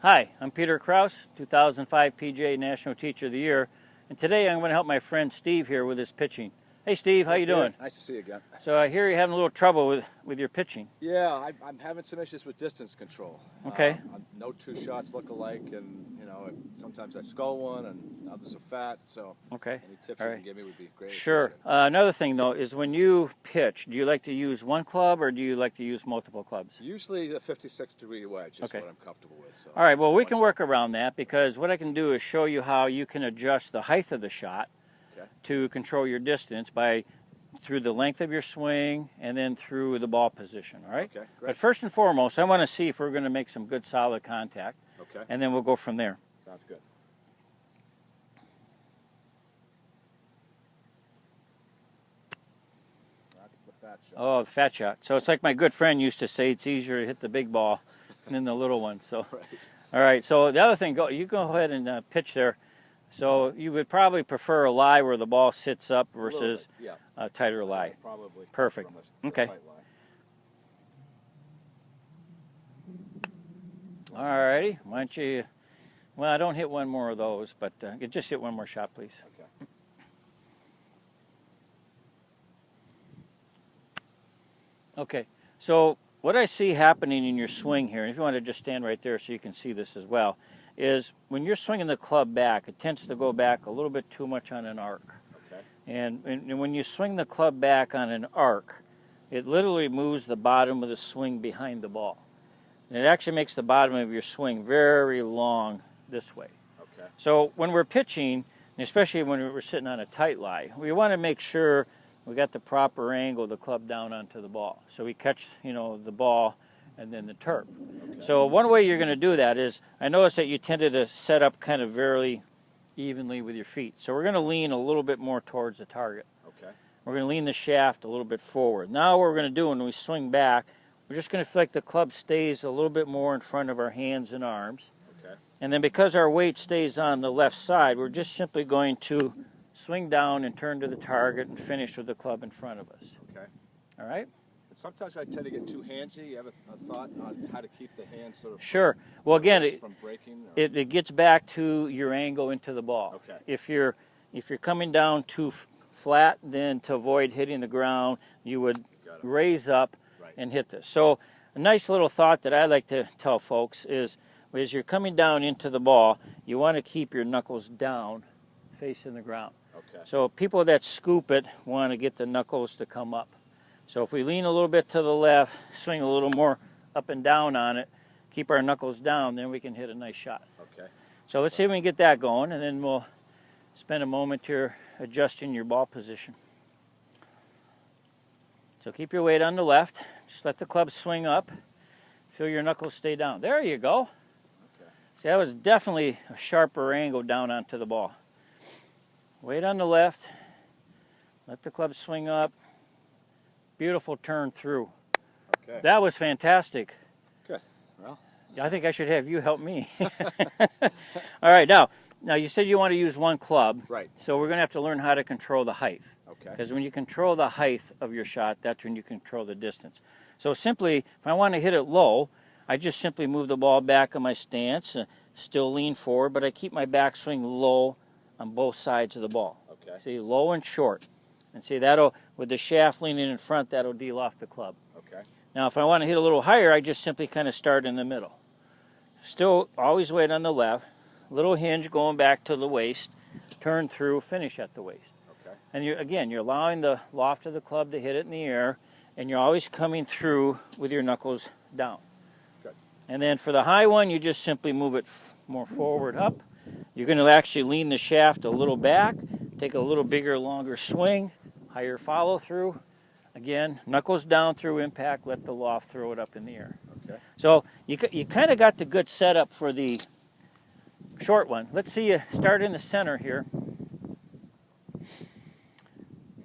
Hi, I'm Peter Krause, 2005 PGA National Teacher of the Year, and today I'm going to help my friend Steve here with his pitching. Hey Steve, how you doing? Nice to see you again. So I hear you're having a little trouble with your pitching. Yeah, I'm having some issues with distance control. Okay. No two shots look alike, and sometimes I skull one, and others are fat. So Okay. any tips All you right. can give me would be great. Sure. Another thing though is when you pitch, do you like to use one club or do you like to use multiple clubs? Usually the 56-degree wedge is Okay. what I'm comfortable with. So All right. Well, we can work around that because what I can do is show you how you can adjust the height of the shot to control your distance through the length of your swing and then through the ball position, all right? Okay, great. But first and foremost, I want to see if we're going to make some good solid contact. Okay. And then we'll go from there. Sounds good. That's the fat shot. Oh, the fat shot. So it's like my good friend used to say, it's easier to hit the big ball than the little one. So, Right. All right, so the other thing, you go ahead and pitch there. So you would probably prefer a lie where the ball sits up versus a tighter lie. Probably. Perfect. Okay. All righty. Why don't you? Well, I don't hit one more of those, but just hit one more shot, please. Okay. Okay. So what I see happening in your swing here, and if you want to just stand right there so you can see this as well, is when you're swinging the club back, it tends to go back a little bit too much on an arc. Okay. And when you swing the club back on an arc, it literally moves the bottom of the swing behind the ball. And it actually makes the bottom of your swing very long this way. Okay. So when we're pitching, and especially when we're sitting on a tight lie, we want to make sure we got the proper angle of the club down onto the ball. So we catch, the ball and then the turf. Okay. So one way you're going to do that is, I notice that you tended to set up kind of very evenly with your feet. So we're going to lean a little bit more towards the target. Okay. We're going to lean the shaft a little bit forward. Now what we're going to do when we swing back, we're just going to feel like the club stays a little bit more in front of our hands and arms. Okay. And then because our weight stays on the left side, we're just simply going to swing down and turn to the target and finish with the club in front of us. Okay. All right? And sometimes I tend to get too handsy. You have a thought on how to keep the hands sort of Sure. Well, again, from breaking? it gets back to your angle into the ball. Okay. If you're coming down too flat, then to avoid hitting the ground, you would raise up and hit this. So a nice little thought that I like to tell folks is, as you're coming down into the ball, you want to keep your knuckles down, facing the ground. Okay. So people that scoop it want to get the knuckles to come up. So if we lean a little bit to the left, swing a little more up and down on it, keep our knuckles down, then we can hit a nice shot. Okay. So let's see if we can get that going, and then we'll spend a moment here adjusting your ball position. So keep your weight on the left. Just let the club swing up. Feel your knuckles stay down. There you go. Okay. See, that was definitely a sharper angle down onto the ball. Weight on the left. Let the club swing up. Beautiful turn through. Okay. That was fantastic. Good. Well, I think I should have you help me. All right, now you said you want to use one club. Right. So we're going to have to learn how to control the height. okay. Because when you control the height of your shot, that's when you control the distance. So simply, if I want to hit it low, I just simply move the ball back on my stance, still lean forward, but I keep my backswing low on both sides of the ball. Okay. See, low and short. And see, with the shaft leaning in front, that'll deal off the club. Okay. Now, if I want to hit a little higher, I just simply kind of start in the middle. Still, always weight on the left. Little hinge going back to the waist. Turn through, finish at the waist. Okay. And you're allowing the loft of the club to hit it in the air, and you're always coming through with your knuckles down. Good. And then for the high one, you just simply move it more forward up. You're going to actually lean the shaft a little back, take a little bigger, longer swing, higher follow through. Again, knuckles down through impact, let the loft throw it up in the air. Okay. So you kind of got the good setup for the short one. Let's see you start in the center here.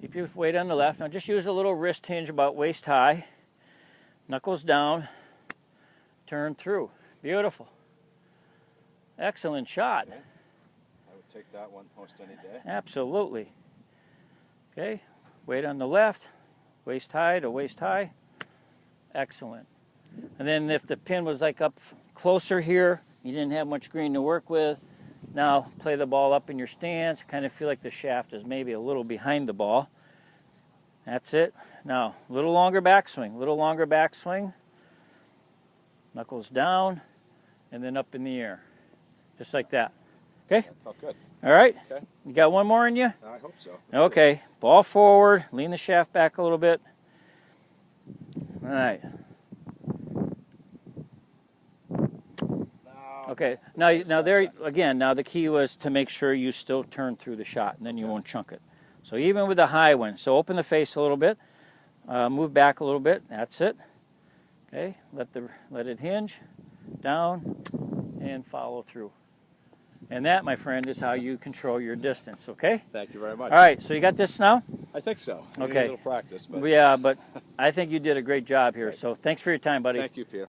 Keep your weight on the left. Now just use a little wrist hinge about waist high. Knuckles down. Turn through. Beautiful. Excellent shot. Okay. I would take that one most any day. Absolutely. Okay. Weight on the left. Waist high to waist high. Excellent. And then if the pin was like up closer here, You didn't have much green to work with. Now play the ball up in your stance. Kind of feel like the shaft is maybe a little behind the ball. That's it. Now, a little longer backswing, little longer backswing. Knuckles down, and then up in the air. Just like that. Okay? That felt good. All right? Okay. You got one more in you? I hope so. Okay. Ball forward, lean the shaft back a little bit. All right. Okay. Now there again. Now the key was to make sure you still turn through the shot, and then you won't chunk it. So even with the high one, so open the face a little bit, move back a little bit. That's it. Okay. Let it hinge down and follow through. And that, my friend, is how you control your distance. Okay. Thank you very much. All right. So you got this now. I think so. I need Okay. a little practice, but Yeah, but I think you did a great job here. So thanks for your time, buddy. thank you, Peter.